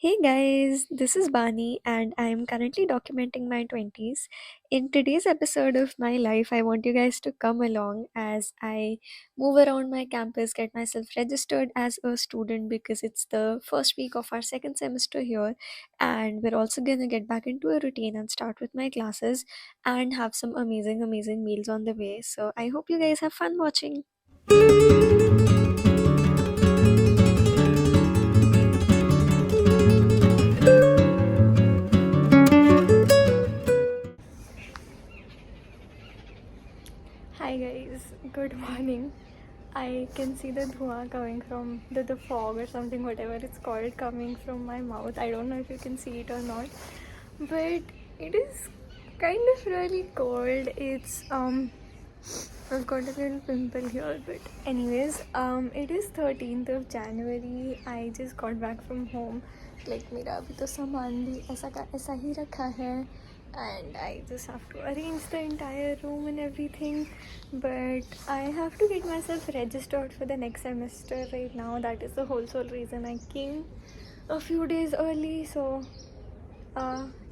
Hey guys, this is Bani and I am currently documenting my 20s. In today's episode of my life, I want you guys to come along as I move around my campus, get myself registered as a student because it's the first week of our second semester here, and we're also gonna get back into a routine and start with my classes and have some amazing meals on the way. So I hope you guys have fun watching. Hi guys, good morning. I can see the dhua coming from the fog or something, whatever it's called, coming from my mouth. I don't know if you can see it or not, but it is kind of really cold. I've got a little pimple here, but anyways, it is 13th of January. I just got back from home. Like मेरा अभी तो सामान भी ऐसा का ऐसा ही रखा है, and I just have to arrange the entire room and everything. But I have to get myself registered for the next semester right now. That is the whole sole reason I came a few days early. So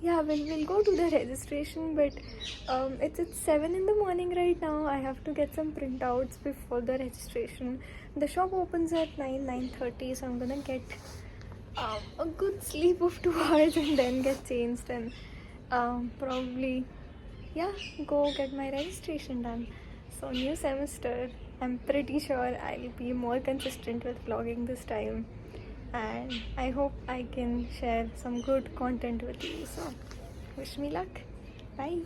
yeah, we'll go to the registration, but it's 7 in the morning right now. I have to get some printouts before the registration. The shop opens at 9:30, so I'm gonna get a good sleep of 2 hours and then get changed and probably, yeah, go get my registration done. So new semester, I'm pretty sure I'll be more consistent with vlogging this time, and I hope I can share some good content with you. So wish me luck. Bye.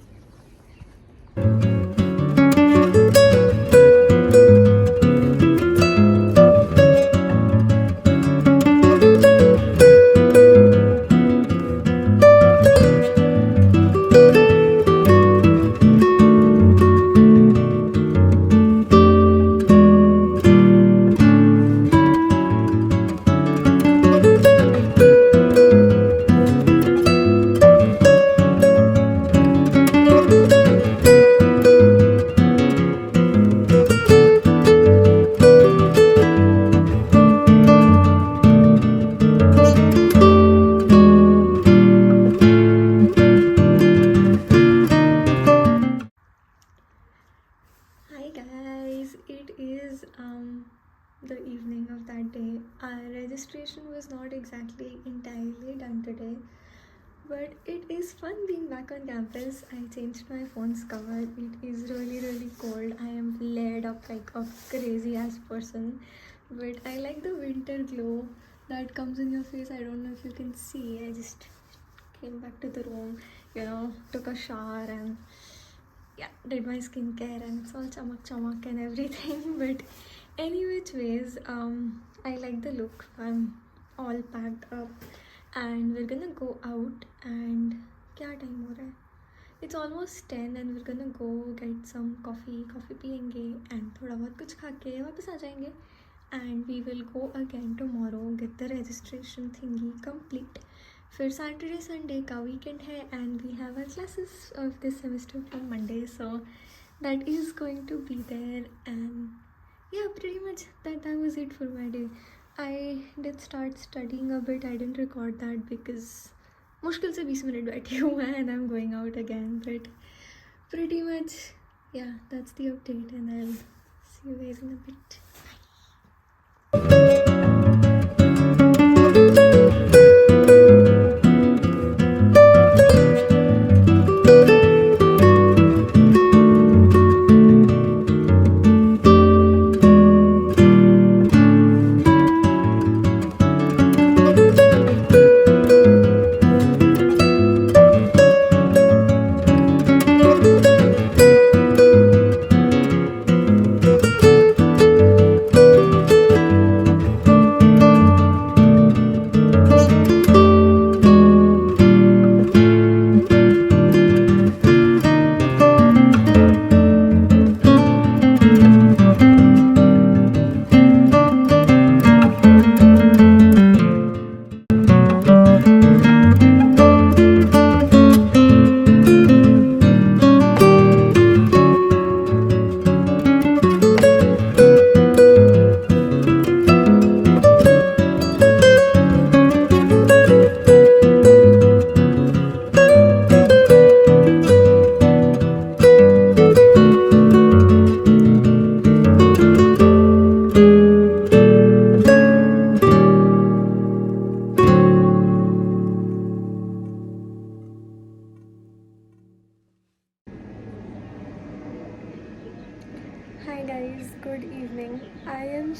Hi guys, it is the evening of that day. Our registration was not exactly entirely done today, but it is fun being back on campus. I changed my phone's cover. It is really cold. I am flared up like a crazy ass person, but I like the winter glow that comes in your face. I don't know if you can see. I just came back to the room, took a shower and yeah, did my skincare and it's all chamak and everything. But any which ways, I like the look. I'm all packed up and we're gonna go out. And क्या time हो रहा है? It's almost 10 and we're gonna go get some coffee पियेंगे and थोड़ा बहुत कुछ खा के वापस आ जाएंगे, and we will go again tomorrow, get the registration thingy complete. फिर सैटरडे संडे का वीकेंड है and we have our classes of this semester from Monday, so that is going to be there. And yeah, pretty much that was it for my day. I did start studying a bit. I didn't record that because मुश्किल से 20 minute बैठी हूँ and I'm going out again, but pretty much yeah, that's the update and I'll see you guys in a bit.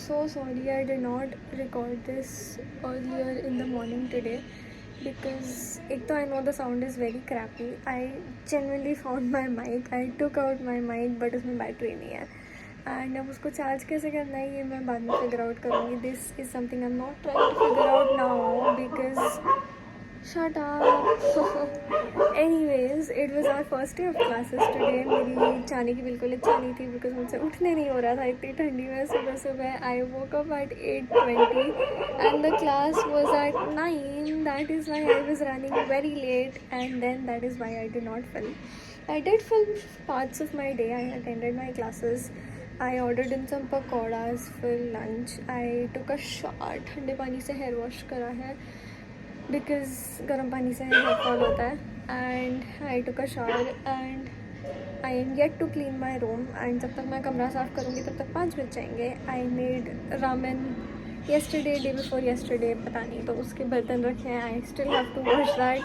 so sorry I did not record this earlier in the morning today because I know the sound is very crappy. I genuinely found my mic. I took out my mic but उसमें battery नहीं है and अब उसको charge कैसे करना है ये मैं बाद में figure out करूँगी. This is something I'm not trying to figure out now because shut up. Anyways, it was our first day of classes today. मेरी जाने की बिल्कुल इच्छा नहीं थी because मुझसे उठने नहीं हो रहा था इतनी ठंडी में सुबह. I woke up at 8:20 and the class was at 9. That is why I was running very late and then that is why I did not film. I did film parts of my day. I attended my classes. I ordered in some pakoras for lunch. I took a shower. ठंडे पानी से hair wash करा है because गर्म पानी से hair fall होता है. And I took a shower and I am yet to clean my room. And जब तक मैं कमरा साफ़ करूँगी तब तक 5 बज जाएंगे. I made ramen yesterday, day before yesterday, पता नहीं, तो उसके बर्तन रखे हैं. I still have to wash that.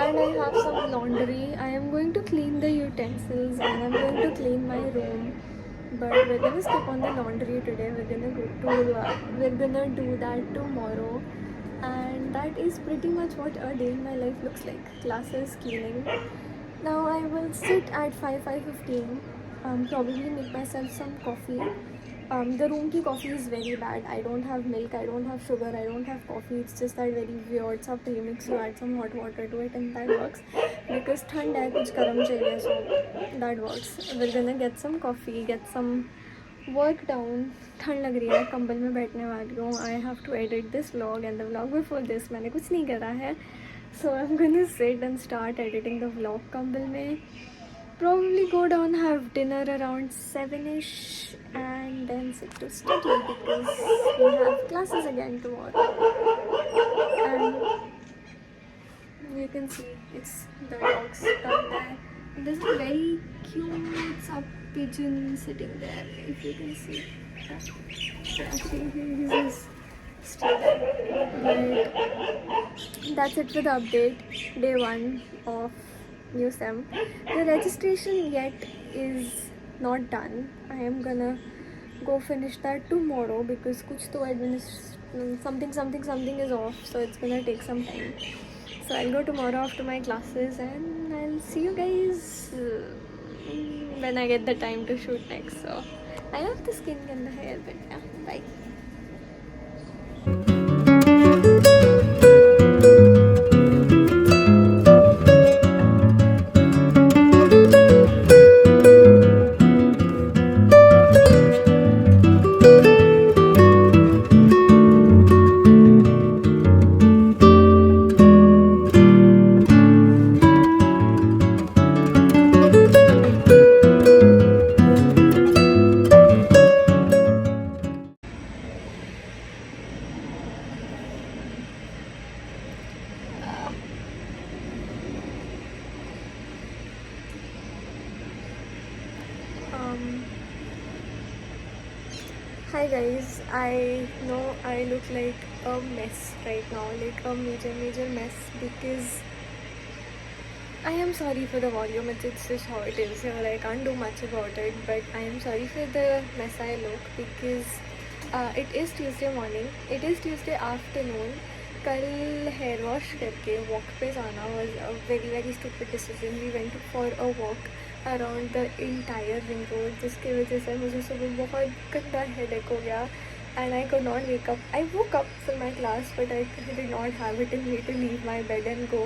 And I have some laundry. I am going to clean the utensils and I'm going to clean my room. But we're gonna skip on the laundry today. We're gonna do that tomorrow. And that is pretty much what a day in my life looks like. Classes, cleaning. Now I will sit at 5:15. Probably make myself some coffee. The room ki coffee is very bad. I don't have milk, I don't have sugar, I don't have coffee. It's just that very weird सा premix. You add some hot water to it and that works. Because ठंड है कुछ गर्म चाहिए, so that works. We're gonna get some coffee, get some work down. ठंड लग रही है, कंबल में बैठने वाली हूँ. I have to edit this vlog and the vlog before this मैंने कुछ नहीं करा है. So I'm gonna sit and start editing the vlog कंबल में. Probably go down, have dinner around 7ish and then sit to study because we have classes again tomorrow. And you can see it's the dogs down there. There's a very cute pigeon sitting there, if you can see. Actually, he's just still there. But that's it for the update. Day 1 of new sem. The registration yet is not done. I am gonna go finish that tomorrow because kuch to something is off, so it's gonna take some time. So I'll go tomorrow after my classes and I'll see you guys when I get the time to shoot next. So I love the skin and the hair, but yeah, bye. Hi guys, I know I look like a mess right now, like a major mess because I am sorry for the volume. It's just how it is, I can't do much about it, but I am sorry for the mess I look because it is Tuesday morning, it is Tuesday afternoon. कल hair wash करके walk पे जाना was a very stupid decision. We went for a walk around the entire ring road, जिसकी वजह से मुझे सुबह बहुत गंदा headache हो गया and I could not wake up. I woke up for my class but I did not have it in me to leave my bed and go.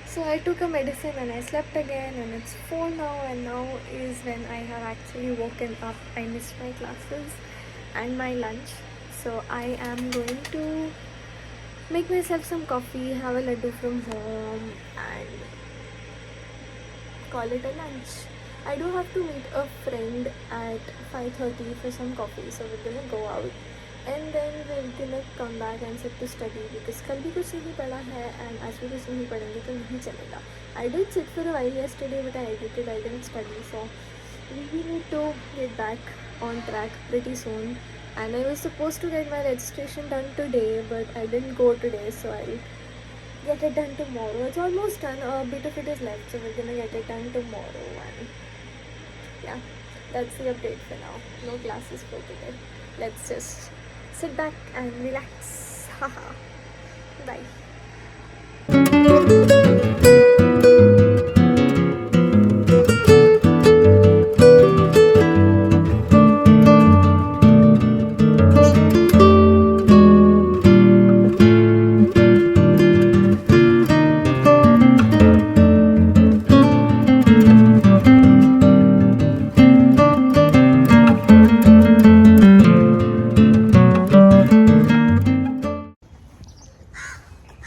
So I took a medicine and I slept again and it's 4 now, and now is when I have actually woken up. I missed my classes and my lunch. So I am going to make myself some coffee, have a laddu from home and call it a lunch. I do have to meet a friend at 5:30 for some coffee, so we're gonna go out and then we're gonna come back and sit to study because कल भी कुछ नहीं पढ़ा है and आज भी कुछ नहीं पढ़ेंगे तो नहीं चलेगा. I did sit for a while yesterday but I edited, I didn't study, so we need to get back on track pretty soon. And I was supposed to get my registration done today but I didn't go today, so I'll get it done tomorrow. It's almost done, a bit of it is left, so we're gonna get it done tomorrow. And yeah, that's the update for now. No classes for today. let's just sit back and relax. Haha. Bye.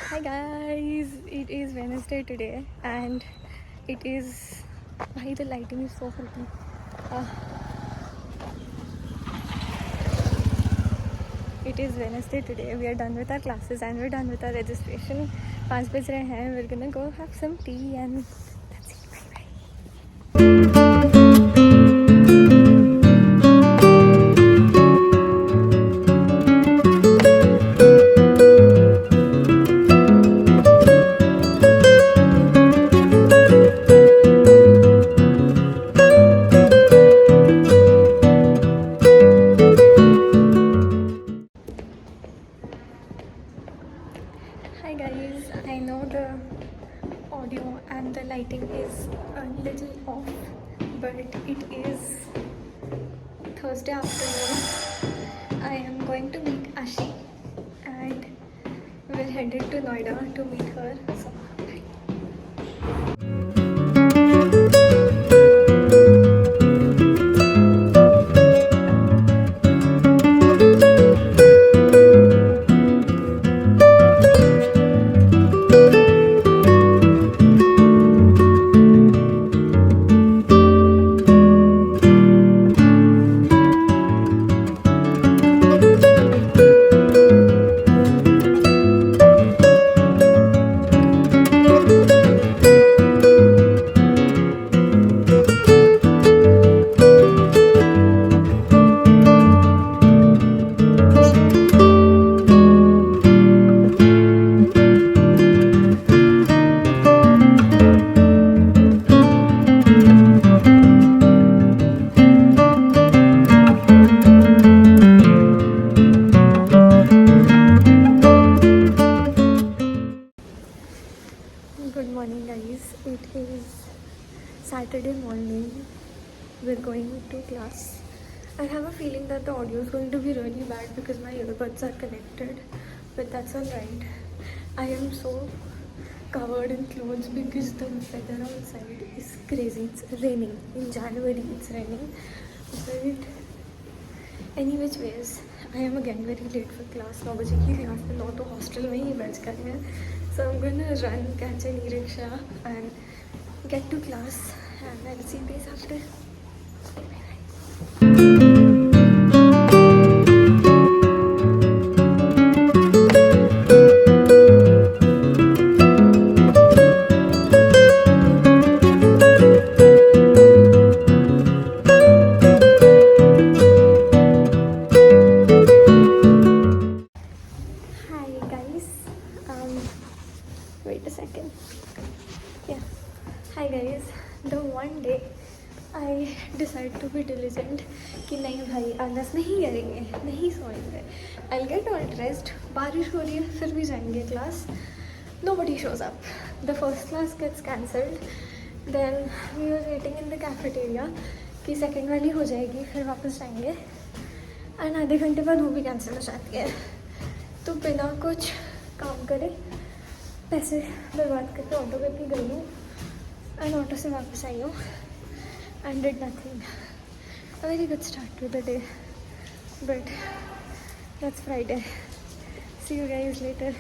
Hi guys, it is Wednesday today and it is, why the lighting is so pretty. It is Wednesday today. We are done with our classes and we're done with our registration. 5 बज रहे हैं. We're gonna go have some tea and that's it. Bye bye. Hi guys, I know the audio and the lighting is a little off, but it is Thursday afternoon. I am going to meet Ashi and we're headed to Noida to meet her. So, bye. Good morning guys, it is Saturday morning. We're going to class. I have a feeling that the audio is going to be really bad because my earbuds are connected, but that's alright. I am so covered in clothes because the weather outside is crazy. It's raining. In January it's raining. But any which ways, I am again very late for class. 9 बजे की class में 9 तो hostel में ही बज गए हैं. So I'm gonna run, catch an e-rickshaw and get to class and I'll see you guys after. Hi guys, wait a second. Yeah. Hi guys, the one day I decide to be diligent कि नहीं भाई आलस नहीं करेंगे, नहीं सोएंगे. I'll get all dressed. बारिश हो रही है फिर भी जाएंगे class. Nobody shows up. The first class gets cancelled. Then we were waiting in the cafeteria कि सेकेंड वाली हो जाएगी फिर वापस जाएंगे. एंड आधे घंटे बाद वो भी कैंसिल हो जाती है. तो बिना कुछ काम करे पैसे बर्बाद करके ऑटो करके गई हूँ एंड ऑटो से वापस आई हूँ and did nothing. A very good start to the day but that's Friday. See you guys letter.